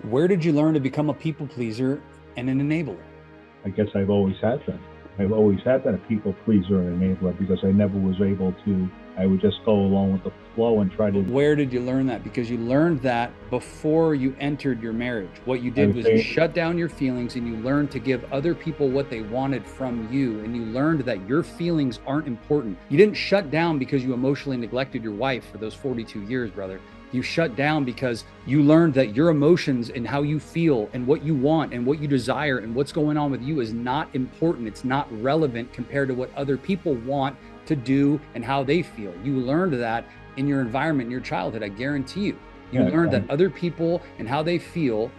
Where did you learn to become a people pleaser and an enabler? I guess I've always had been. I've always had been a people pleaser and enabler because I never was able to. I would just go along with the flow and try But to. where did you learn that? Because you learned that before you entered your marriage. What you I did would was you say, shut down your feelings and you learned to give other people what they wanted from you. And you learned that your feelings aren't important. You didn't shut down because you emotionally neglected your wife for those 42 years, brother. You shut down because you learned that your emotions and how you feel and what you want and what you desire and what's going on with you is not important. It's not relevant compared to what other people want to do and how they feel. You learned that in your environment, in your childhood. I guarantee you. You yeah, learned that other people and how they feel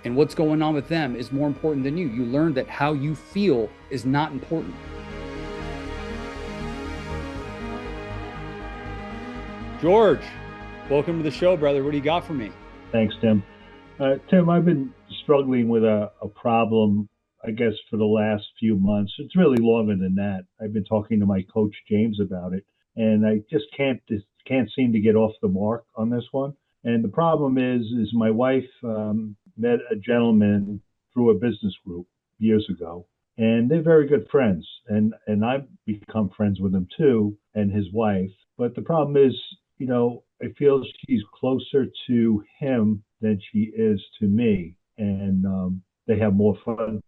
and what's going on with them is more important than you. You learned that how you feel is not important. George, welcome to the show, brother. What do you got for me? thanks, Tim. Tim, I've been struggling with a problem, I guess, for the last few months. It's really longer than that. I've been talking to my coach James about it, and I just can't seem to get off the mark on this one. And the problem is my wife met a gentleman through a business group years ago, and they're very good friends, and I've become friends with him too, and his wife. But the problem is, I feel she's closer to him than she is to me, and they have more fun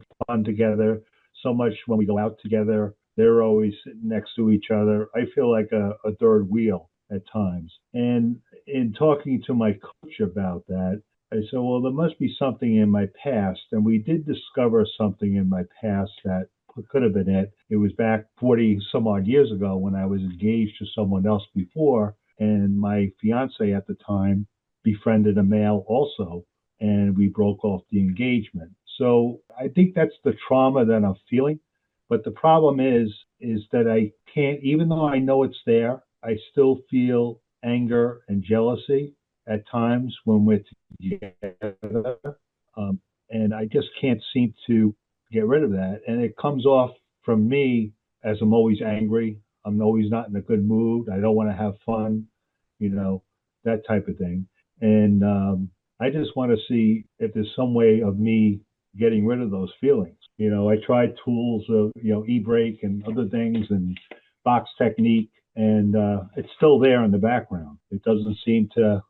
together. So much when we go out together, they're always sitting next to each other. I feel like a third wheel at times. And in talking to my coach about that, I said, well, there must be something in my past. And we did discover something in my past that could have been it. It was back 40 some odd years ago when I was engaged to someone else before. And my fiance at the time befriended a male also. And we broke off the engagement. So I think that's the trauma that I'm feeling. But the problem is that I can't, even though I know it's there, I still feel anger and jealousy at times when we're together. Um, and I just can't seem to get rid of that. And it comes off from me as I'm always angry. I'm always not in a good mood. I don't want to have fun, you know, that type of thing. And I just want to see if there's some way of me getting rid of those feelings. I tried tools of, e-brake and other things and box technique, and it's still there in the background. It doesn't seem to,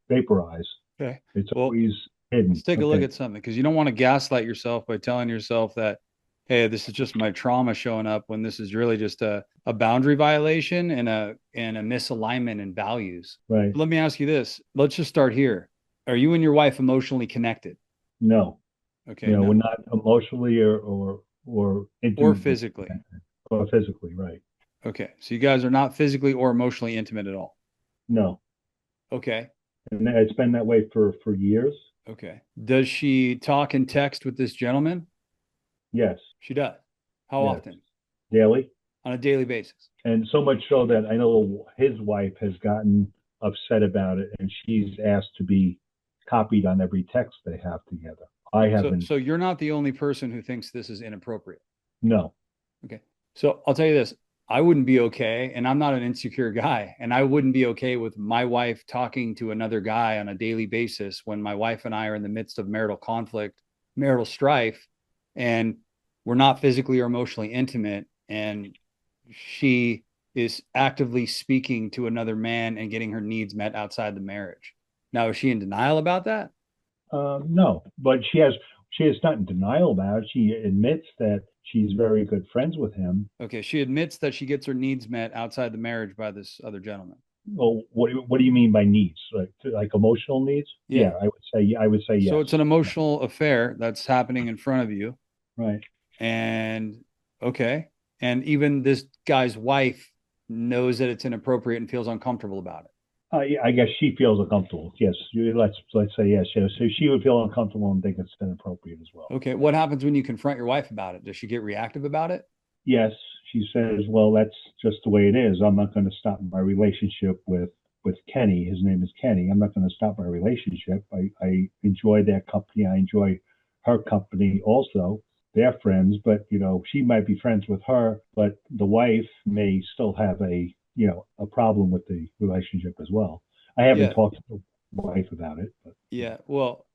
vaporize. Okay. It's Well, always hidden. let's take a look Okay. at something because you don't want to gaslight yourself by telling yourself that, hey, this is just my trauma showing up when this is really just a boundary violation and a misalignment in values. Right. Let me ask you this. Let's just start here. Are you and your wife emotionally connected? No. Okay, We're no. not emotionally or Or intimately physically. connected or physically. Right. Okay. So you guys are not physically or emotionally intimate at all. No. Okay. And it's been that way for years. Okay. Does she talk and text with this gentleman? Yes. She does. How Yes. often? Daily. On a daily basis. And so much so that I know his wife has gotten upset about it, and she's asked to be copied on every text they have together. I So haven't. so you're not the only person who thinks this is inappropriate. No. Okay. So I'll tell you this. I wouldn't be okay, and I'm not an insecure guy, and I wouldn't be okay with my wife talking to another guy on a daily basis when my wife and I are in the midst of marital conflict, marital strife, and we're not physically or emotionally intimate, and she is actively speaking to another man and getting her needs met outside the marriage. Now, is she in denial about that? No, but she is not in denial about it. She admits that she's very good friends with him. Okay, she admits that she gets her needs met outside the marriage by this other gentleman. Well, what do you mean by needs? Like emotional needs? Yeah. Yeah, I would say So yes. it's an emotional affair that's happening in front of you. Right. And okay. And even this guy's wife knows that it's inappropriate and feels uncomfortable about it. Yeah, I guess she feels uncomfortable. Yes, let's say yes. Yes. So she would feel uncomfortable and think it's inappropriate as well. Okay. What happens when you confront your wife about it? Does she get reactive about it? Yes, she says, well, that's just the way it is. I'm not going to stop my relationship with Kenny. His name is Kenny. I'm not going to stop my relationship. I enjoy their company. I enjoy her company also. They're friends, but she might be friends with her, but the wife may still have a problem with the relationship as well. I haven't Yeah. talked to the wife about it, but Yeah. Well,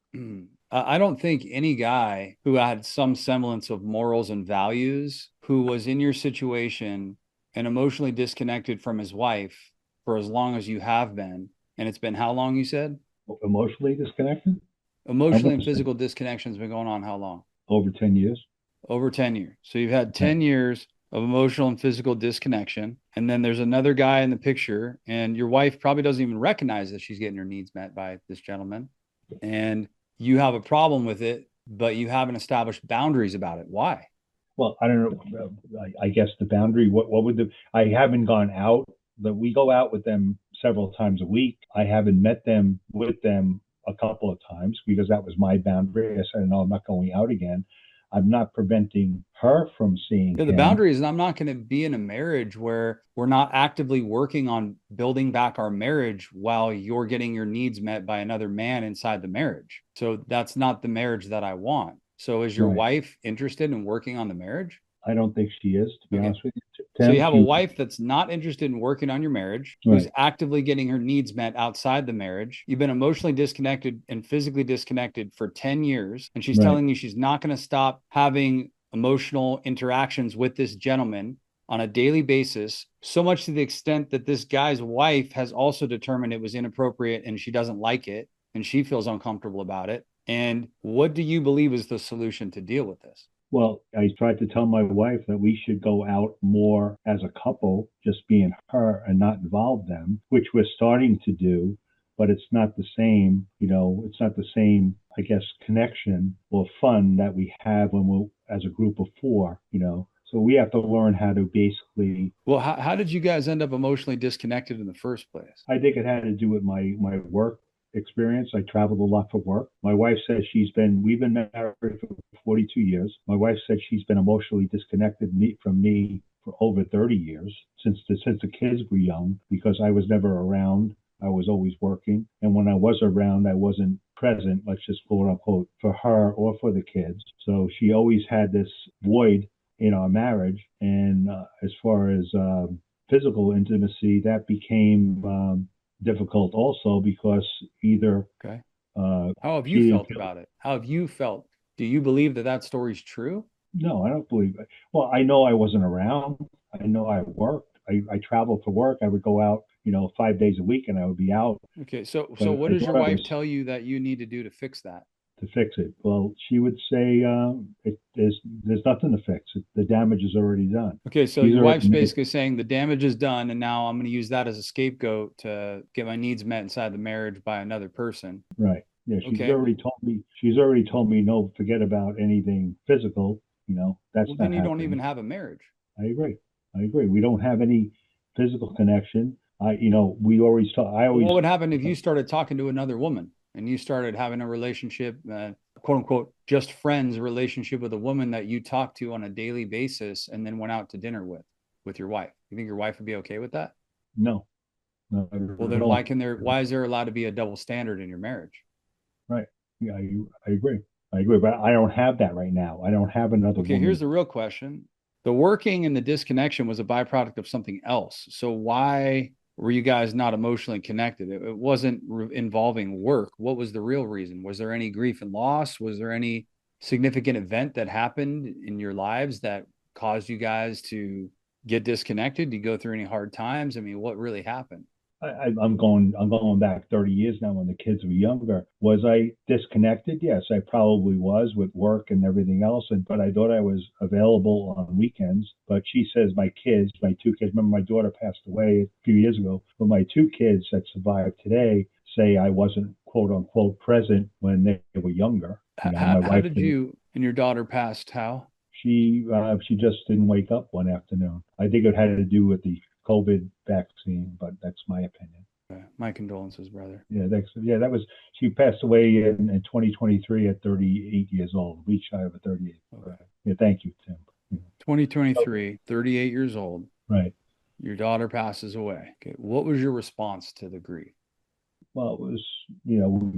I don't think any guy who had some semblance of morals and values who was in your situation and emotionally disconnected from his wife for as long as you have been, and it's been how long you said? Emotionally disconnected? I'm Emotionally going and to say physical disconnection has been going on how long? over 10 years. Over 10 years. So you've had Right. 10 years of emotional and physical disconnection. And then there's another guy in the picture, and your wife probably doesn't even recognize that she's getting her needs met by this gentleman. And you have a problem with it, but you haven't established boundaries about it. Why? Well, I don't know. I guess the boundary, what would I haven't gone out, but we go out with them several times a week. I haven't met them with them a couple of times because that was my boundary. I said, no, I'm not going out again. I'm not preventing her from seeing Yeah, the him. boundary is I'm not going to be in a marriage where we're not actively working on building back our marriage while you're getting your needs met by another man inside the marriage. So that's not the marriage that I want. So is your Right. wife interested in working on the marriage? I don't think she is, to be Okay. honest with you, So you Tim. have a wife that's not interested in working on your marriage, who's Right, actively getting her needs met outside the marriage. You've been emotionally disconnected and physically disconnected for 10 years, and she's right. telling you she's not going to stop having emotional interactions with this gentleman on a daily basis, so much to the extent that this guy's wife has also determined it was inappropriate and she doesn't like it and she feels uncomfortable about it. And what do you believe is the solution to deal with this? Well, I tried to tell my wife that we should go out more as a couple, just being her and not involve them, which we're starting to do, but it's not the same, it's not the same, I guess, connection or fun that we have when we're as a group of four. So we have to learn how to basically, Well, how did you guys end up emotionally disconnected in the first place? I think it had to do with my work experience. I traveled a lot for work. My wife says we've been married for 42 years. My wife said she's been emotionally disconnected from me for over 30 years since the kids were young because I was never around. I was always working. And when I was around, I wasn't present, let's just quote unquote, for her or for the kids. So she always had this void in our marriage. And as far as physical intimacy, that became difficult also because either Okay. uh, How have you she didn't felt feel. about it? How have you felt? Do you believe that that story's true? No, I don't believe it. Well, I know I wasn't around. I know I worked. I traveled for work. I would go out, 5 days a week, and I would be out. Okay, so But what I does your thought I wife was tell you that you need to do to fix that? to fix it. Well, she would say there's nothing to fix. The damage is already done. Okay, so She's your already wife's made. basically saying the damage is done, and now I'm going to use that as a scapegoat to get my needs met inside the marriage by another person. Right. Yeah, she's Okay, already told me. She's already told me no. Forget about anything physical. That's well, then not you don't even happening. have a marriage. I agree. I agree. We don't have any physical connection. We always talk. I Well, always. what would happen if you started talking to another woman and you started having a relationship, quote unquote, just friends relationship with a woman that you talk to on a daily basis and then went out to dinner with your wife? You think your wife would be okay with that? No, not Well, at then all. why is there allowed to be a double standard in your marriage? Right. Yeah, I agree. I agree. But I don't have that right now. I don't have another Okay, here's woman. the real question. The working and the disconnection was a byproduct of something else. So why were you guys not emotionally connected? It wasn't involving work. What was the real reason? Was there any grief and loss? Was there any significant event that happened in your lives that caused you guys to get disconnected? Did you go through any hard times? I mean, what really happened? I'm going back 30 years now when the kids were younger. Was I disconnected? Yes, I probably was with work and everything else. But I thought I was available on weekends. But she says my two kids, remember my daughter passed away a few years ago, but my two kids that survived today say I wasn't quote unquote present when they were younger. How, My how wife did did. you and your daughter passed? How? She just didn't wake up one afternoon. I think it had to do with the COVID vaccine, but that's my opinion. My condolences, brother. That was she passed away in 2023 at 38 years old, reach shy of a 38. Okay. Yeah, thank you, Tim. Yeah. So, 2023, 38 years old. right. Your daughter passes away. Okay. What was your response to the grief? Well, it was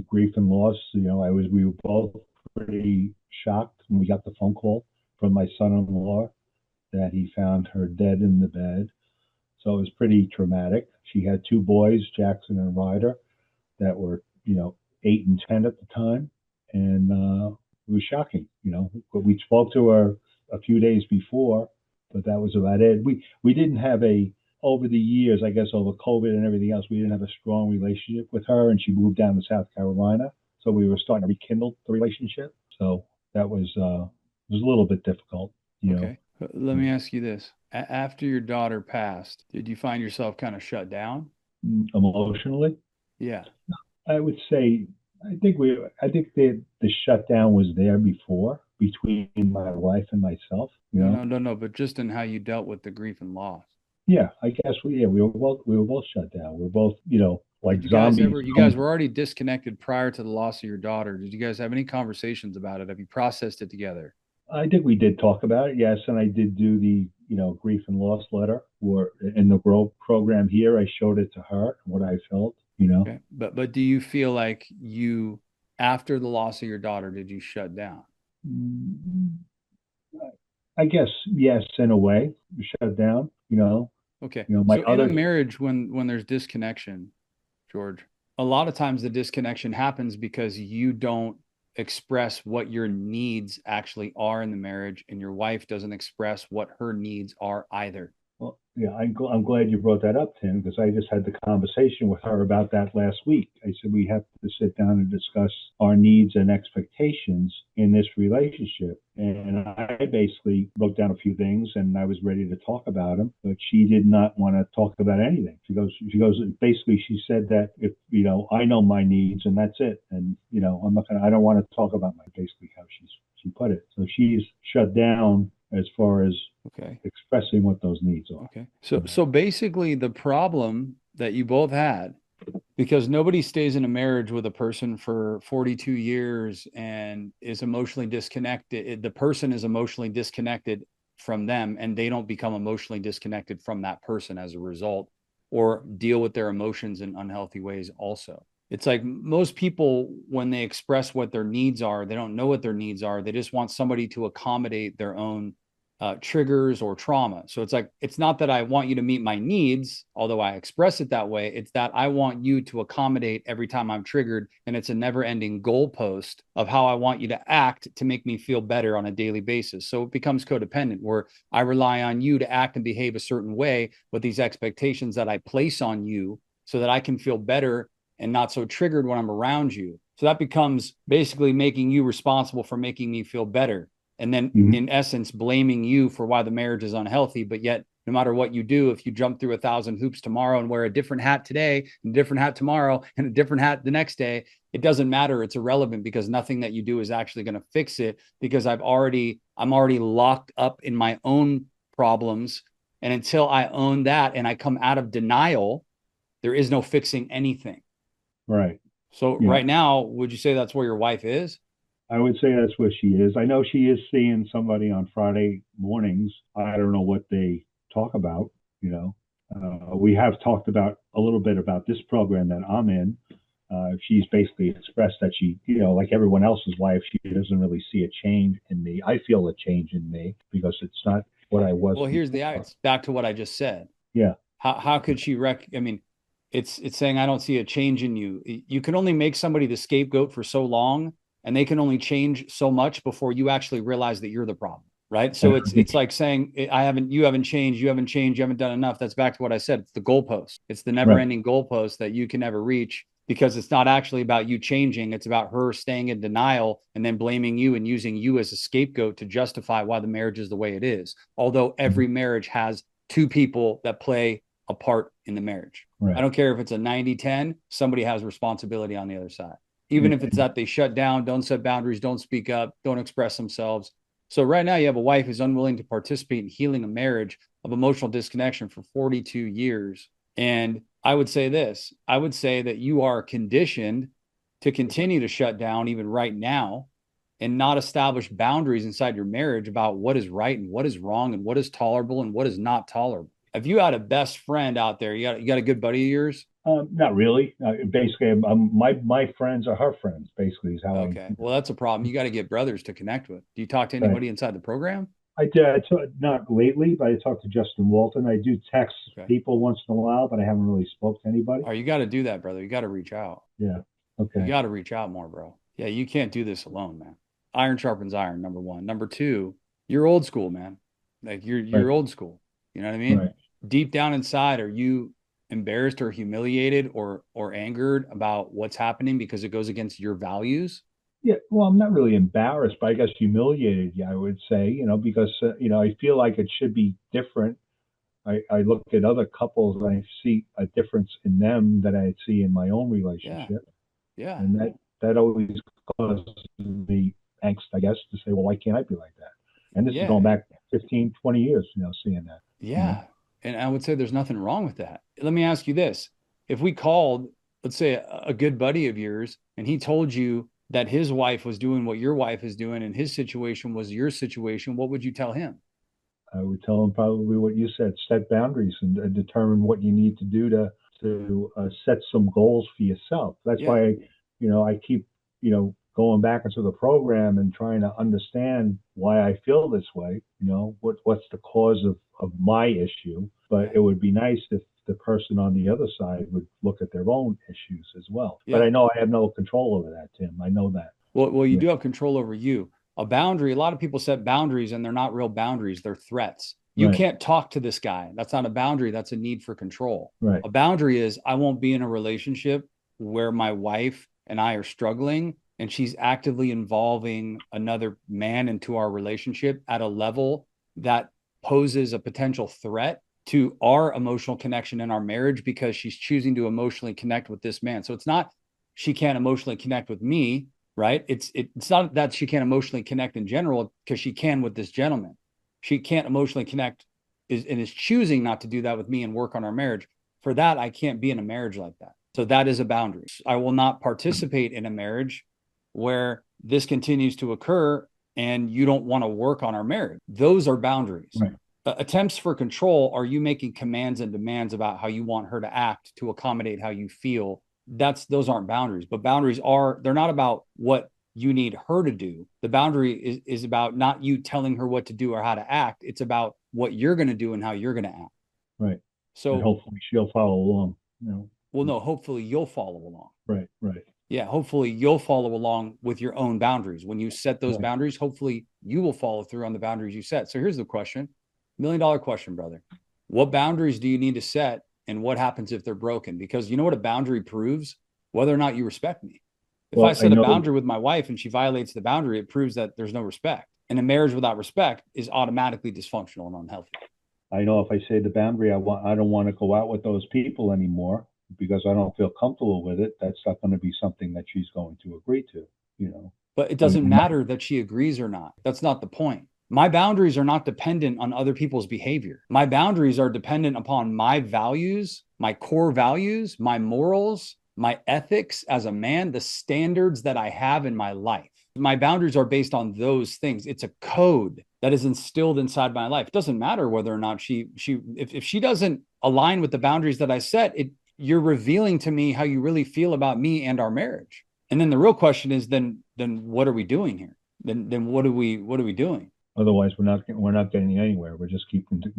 grief and loss. We were both pretty shocked when we got the phone call from my son-in-law that he found her dead in the bed. So it was pretty traumatic. She had two boys, Jackson and Ryder, that were 8 and 10 at the time. and it was shocking. But we spoke to her a few days before, but that was about it. We didn't have a over the years, I guess, over COVID and everything else, we didn't have a strong relationship with her, and she moved down to South Carolina, so we were starting to rekindle the relationship. So that was a little bit difficult, you know. Okay. Let me ask you this. After your daughter passed, did you find yourself kind of shut down? Emotionally. Yeah. I would say I think the shutdown was there before between my wife and myself, you No, know. no, no, no, but just in how you dealt with the grief and loss. Yeah, I guess we were both shut down. We were both, like Did you guys zombies. ever, you guys were already disconnected prior to the loss of your daughter. Did you guys have any conversations about it? Have you processed it together? I think we did talk about it, yes, and I did do the, grief and loss letter or in the grow program here. I showed it to her what I felt, Okay. But do you feel like you, after the loss of your daughter, did you shut down? Mm, I guess yes, in a way, shut down. Okay. My So in a other marriage, when there's disconnection, George, a lot of times the disconnection happens because you don't express what your needs actually are in the marriage, and your wife doesn't express what her needs are either. Well, yeah, I'm glad you brought that up, Tim, because I just had the conversation with her about that last week. I said we have to sit down and discuss our needs and expectations in this relationship. And I basically wrote down a few things and I was ready to talk about them, but she did not want to talk about anything. Basically, she said that if, I know my needs and that's it. And, I don't want to talk about basically how she put it. So she's shut down as far as Okay. expressing what those needs are. Okay. So basically the problem that you both had, because nobody stays in a marriage with a person for 42 years and is emotionally disconnected. The person is emotionally disconnected from them, and they don't become emotionally disconnected from that person as a result, or deal with their emotions in unhealthy ways also. It's like most people, when they express what their needs are, they don't know what their needs are. They just want somebody to accommodate their own triggers or trauma. So it's like, it's not that I want you to meet my needs, although I express it that way. It's that I want you to accommodate every time I'm triggered. And it's a never ending goalpost of how I want you to act to make me feel better on a daily basis. So it becomes codependent, where I rely on you to act and behave a certain way with these expectations that I place on you so that I can feel better and not so triggered when I'm around you. So that becomes basically making you responsible for making me feel better, and then Mm-hmm. in essence blaming you for why the marriage is unhealthy. But yet, no matter what you do, if you jump through 1,000 hoops tomorrow and wear a different hat today and a different hat tomorrow and a different hat the next day, it doesn't matter. It's irrelevant, because nothing that you do is actually going to fix it, because I'm already locked up in my own problems. And until I own that and I come out of denial, there is no fixing anything. Right. So Yeah. right now, would you say that's where your wife is? I would say that's where she is. I know she is seeing somebody on Friday mornings. I don't know what they talk about, you know. We have talked about a little bit about this program that I'm in. She's basically expressed that she, like everyone else's wife, she doesn't really see a change in me. I feel a change in me because it's not what I was Well, here's the before. it's back to what I just said. Yeah. How could she I mean, it's saying I don't see a change in you. You can only make somebody the scapegoat for so long, and they can only change so much before you actually realize that you're the problem, right? And So it's like saying you haven't changed, you haven't changed, you haven't done enough. That's back to what I said. It's the goalpost. It's the never right. ending goalpost that you can never reach, because it's not actually about you changing. It's about her staying in denial and then blaming you and using you as a scapegoat to justify why the marriage is the way it is. Although every marriage has two people that play a part in the marriage. I Right. don't care if it's a 90-10, somebody has responsibility on the other side. Even if it's And, that they shut down, don't set boundaries, don't speak up, don't express themselves. So right now you have a wife who's unwilling to participate in healing a marriage of emotional disconnection for 42 years. And I would say this, I would say that you are conditioned to continue to shut down even right now, and not establish boundaries inside your marriage about what is right and what is wrong and what is tolerable and what is not tolerable. If you had a best friend out there, you got a good buddy of yours. not really. Basically, my friends are her friends. Basically, is how I. Okay, well that's a problem. You got to get brothers to connect with. Do you talk to Right. anybody inside the program? I did. Not lately, but I talked to Justin Walton. I do text Okay, people once in a while, but I haven't really spoke to anybody. all right, you got to do that, brother. You got to reach out. Yeah. You Okay. got to reach out more, bro. Yeah, you can't do this alone, man. Iron sharpens iron, number one. Number two, you're old school, man. Like you're Right, old school. You know what I mean? right. Deep down inside, are you embarrassed or humiliated or angered about what's happening because it goes against your values? Yeah, well, I'm not really embarrassed, but I guess humiliated, yeah, I would say, because, I feel like it should be different. I look at other couples and I see a difference in them that I see in my own Yeah. relationship. Yeah. And that always causes me angst, I guess, to say, well, why can't I be like that? And this is Yeah. going back 15, 20 years, seeing that, you know. Yeah. And I would say there's nothing wrong with that. Let me ask you this. If we called, let's say, a good buddy of yours, and he told you that his wife was doing what your wife is doing and his situation was your situation, what would you tell him? I would tell them probably what you said: set boundaries and determine what you need to do to set some goals for yourself. That's Yeah. why I keep going back into the program and trying to understand why I feel this way. What's the cause of my issue. But Yeah. it would be nice if the person on the other side would look at their own issues as well. But Yeah. I know I have no control over that, Tim. I know that. Well, you Yeah. do have control over you. A boundary, a lot of people set boundaries and they're not real boundaries, they're threats. You Right. can't talk to this guy. That's not a boundary, that's a need for control. Right. A boundary is I won't be in a relationship where my wife and I are struggling and she's actively involving another man into our relationship at a level that poses a potential threat to our emotional connection in our marriage because she's choosing to emotionally connect with this man. So it's not she can't emotionally connect with me, right? It's not that she can't emotionally connect in general because she can with this gentleman. She can't emotionally connect and is choosing not to do that with me and work on our marriage. For that, I can't be in a marriage like that. So that is a boundary. I will not participate in a marriage where this continues to occur and you don't want to work on our marriage. Those are boundaries. Right. Attempts for control are you making commands and demands about how you want her to act to accommodate how you feel. Those aren't boundaries, but boundaries are, they're not about what you need her to do. The boundary is about not you telling her what to do or how to act. It's about what you're going to do and how you're going to act. Right. And So, hopefully she'll follow along. well, no, hopefully you'll follow along. Right, right, Yeah, hopefully you'll follow along with your own boundaries. When you set those right. boundaries, hopefully you will follow through on the boundaries you set. So here's the question, $1 million question, brother. What boundaries do you need to set and what happens if they're broken? Because you know what a boundary proves? Whether or not you respect me. If I Well, I set a know, boundary with my wife and she violates the boundary, it proves that there's no respect. And a marriage without respect is automatically dysfunctional and unhealthy. I know if I say the boundary, I don't want to go out with those people anymore because I don't feel comfortable with it. That's not going to be something that she's going to agree to, you know. But it I mean, doesn't matter that she agrees or not. That's not the point. My boundaries are not dependent on other people's behavior. My boundaries are dependent upon my values, my core values, my morals, my ethics as a man, the standards that I have in my life. My boundaries are based on those things. It's a code that is instilled inside my life. It doesn't matter whether or not if she doesn't align with the boundaries that I set, you're revealing to me how you really feel about me and our marriage. And then the real question is then what are we doing here? Then what are we doing? otherwise we're not getting anywhere. We're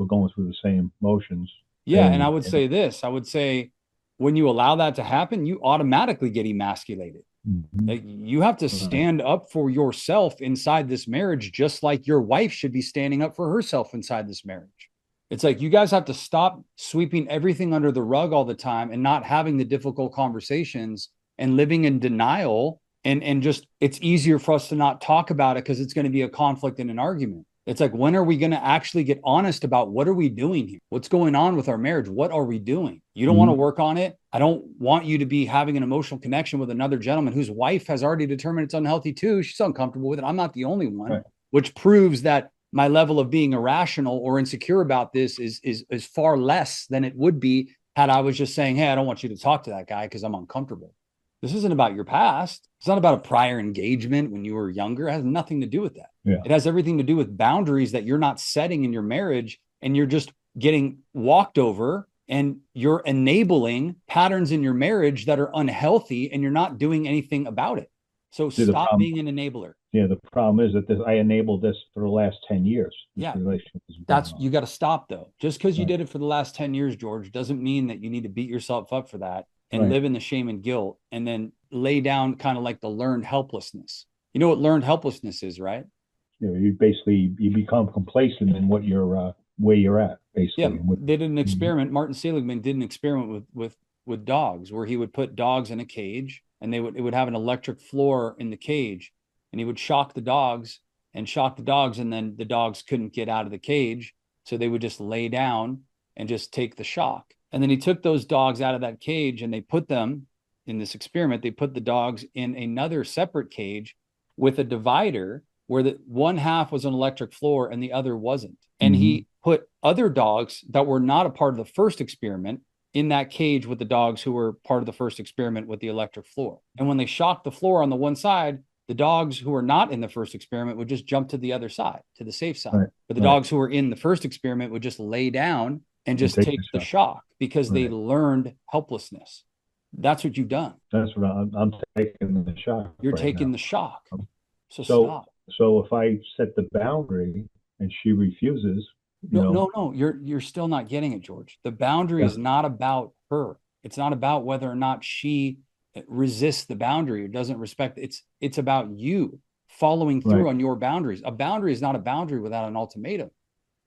going through the same motions, Yeah, and failing I to would get say this. I would say when you allow that to happen, you automatically get emasculated. Mhm. Like you have to Right, stand up for yourself inside this marriage, just like your wife should be standing up for herself inside this marriage. It's like you guys have to stop sweeping everything under the rug all the time and not having the difficult conversations and living in denial. And just it's easier for us to not talk about it because it's going to be a conflict and an argument. It's like, when are we going to actually get honest about what are we doing here? What's going on with our marriage? What are we doing? You don't want to Mhm. work on it. I don't want you to be having an emotional connection with another gentleman whose wife has already determined it's unhealthy too. She's uncomfortable with it. I'm not the only one, Right. which proves that my level of being irrational or insecure about this is far less than it would be had I was just saying, hey, I don't want you to talk to that guy because I'm uncomfortable. This isn't about your past. It's not about a prior engagement when you were younger. It has nothing to do with that. Yeah. It has everything to do with boundaries that you're not setting in your marriage and you're just getting walked over and you're enabling patterns in your marriage that are unhealthy and you're not doing anything about it. So See, the stop problem, being an enabler. yeah, the problem is that I enabled this for the last 10 years. This Yeah, relationship has been going you on. got to stop though. Just because you Right. did it for the last 10 years, George, doesn't mean that you need to beat yourself up for that and Right. live in the shame and guilt, and then lay down kind of like the learned helplessness. You know what learned helplessness is, right? You basically you become complacent in what you're where you're at, Yeah, basically. And what, they did an mhm. experiment. Martin Seligman did an experiment with dogs where he would put dogs in a cage, and it would have an electric floor in the cage, and he would shock the dogs and shock the dogs, and then the dogs couldn't get out of the cage, so they would just lay down and just take the shock. And then he took those dogs out of that cage, and they put them in this experiment. They put the dogs in another separate cage with a divider where the one half was an electric floor and the other wasn't. And Mm-hmm. he put other dogs that were not a part of the first experiment in that cage with the dogs who were part of the first experiment with the electric floor. And when they shocked the floor on the one side, the dogs who were not in the first experiment would just jump to the other side, to the safe side. Right. But the Right. dogs who were in the first experiment would just lay down and And just take take the the shot. shock because they Right. learned helplessness. That's what you've done. That's what I'm taking the shot You're right taking now. the shock. So So stop. so if I set the boundary and she refuses, you No, know, no, no. You're still not getting it, George. The boundary yeah, is not about her. It's not about whether or not she resists the boundary or doesn't respect. It's about you following right, through on your boundaries. A boundary is not a boundary without an ultimatum.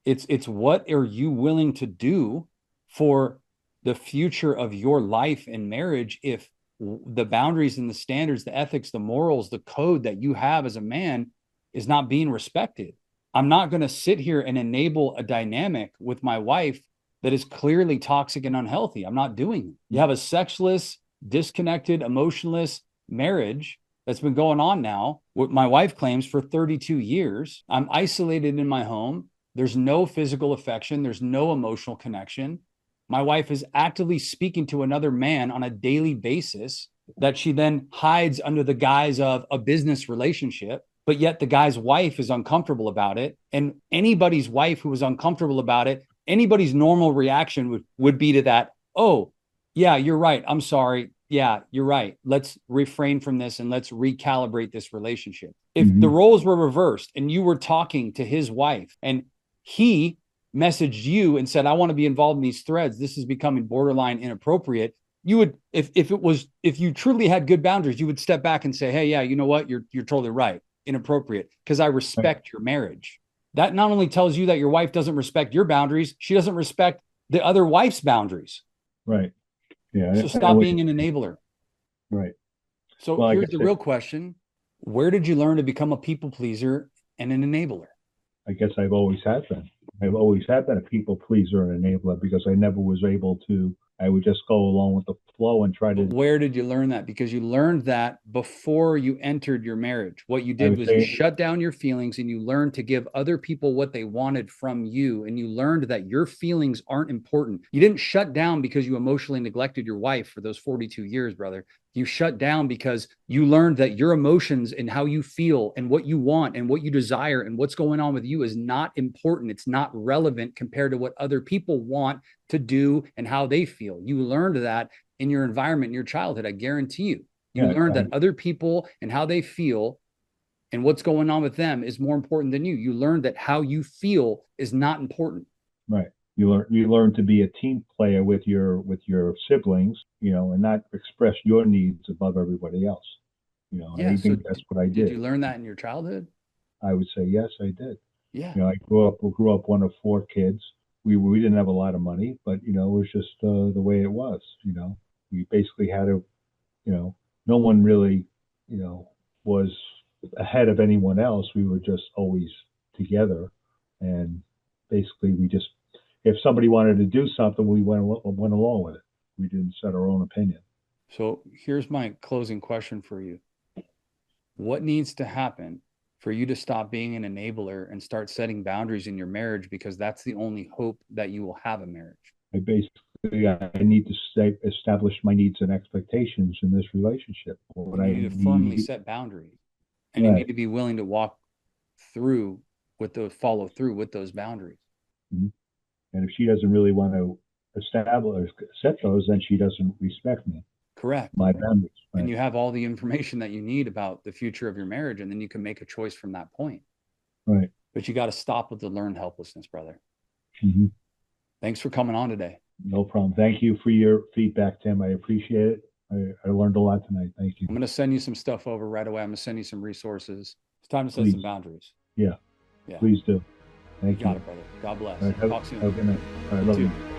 It's what are you willing to do for the future of your life and marriage if the boundaries and the standards, the ethics, the morals, the code that you have as a man is not being respected. I'm not going to sit here and enable a dynamic with my wife that is clearly toxic and unhealthy. I'm not doing it. You have a sexless, disconnected, emotionless marriage that's been going on now, what my wife claims, for 32 years. I'm isolated in my home. There's no physical affection, there's no emotional connection. My wife is actively speaking to another man on a daily basis that she then hides under the guise of a business relationship. But yet the guy's wife is uncomfortable about it. And anybody's wife who was uncomfortable about it, anybody's normal reaction would be to that, oh, yeah, you're right. I'm sorry. Yeah, you're right. Let's refrain from this and let's recalibrate this relationship. If the mm-hmm, roles were reversed and you were talking to his wife and he messaged you and said, I want to be involved in these threads, this is becoming borderline inappropriate, you would, if you truly had good boundaries, you would step back and say, hey, yeah, you know what, you're totally right, inappropriate, because I right, respect your marriage. That not only tells you that your wife doesn't respect your boundaries, she doesn't respect the other wife's boundaries. right, yeah, So I know stop what being an enabler. right. So Well, I here's guess the real question: where did you learn to become a people pleaser and an enabler? I've always had been. I've always had been a people pleaser and enabler because I never was able to. I would just go along with the flow and try But to. where did you learn that? Because you learned that before you entered your marriage. What you I did would was you say, shut down your feelings and you learned to give other people what they wanted from you. And you learned that your feelings aren't important. You didn't shut down because you emotionally neglected your wife for those 42 years, brother. You shut down because you learned that your emotions and how you feel and what you want and what you desire and what's going on with you is not important. It's not relevant compared to what other people want to do and how they feel. You learned that in your environment in your childhood. I guarantee you. You yeah, learned that other people and how they feel and what's going on with them is more important than you. You learned that how you feel is not important. right. You learn to be a team player with your siblings, and not express your needs above everybody else. And Yeah. I So think that's what I did did. you learn that in your childhood? I would say yes, I did. Yeah. I grew up one of four kids. We didn't have a lot of money, but it was just the way it was. We basically had to, no one really, was ahead of anyone else. We were just always together, and basically we just, if somebody wanted to do something, we went along with it. We didn't set our own opinion. So here's my closing question for you. What needs to happen for you to stop being an enabler and start setting boundaries in your marriage? Because that's the only hope that you will have a marriage. I need to establish my needs and expectations in this relationship. What And you I need to firmly need, set boundaries. And you need right? to be willing to walk through with those, follow through with those boundaries. Mhm. And if she doesn't really want to establish set those, then she doesn't respect me, Correct. my boundaries. And Right, you have all the information that you need about the future of your marriage. And then you can make a choice from that point. right. But you got to stop with the learned helplessness, brother. Hmm. Thanks for coming on today. No problem. Thank you for your feedback, Tim. I appreciate it. I learned a lot tonight. Thank you. I'm going to send you some stuff over right away. I'm going to send you some resources. It's time to set Please. some boundaries. Yeah. Yeah. Please do. Thank You got you. it, brother. God bless. All right, Talk soon. have a good night. All right, love You you. too.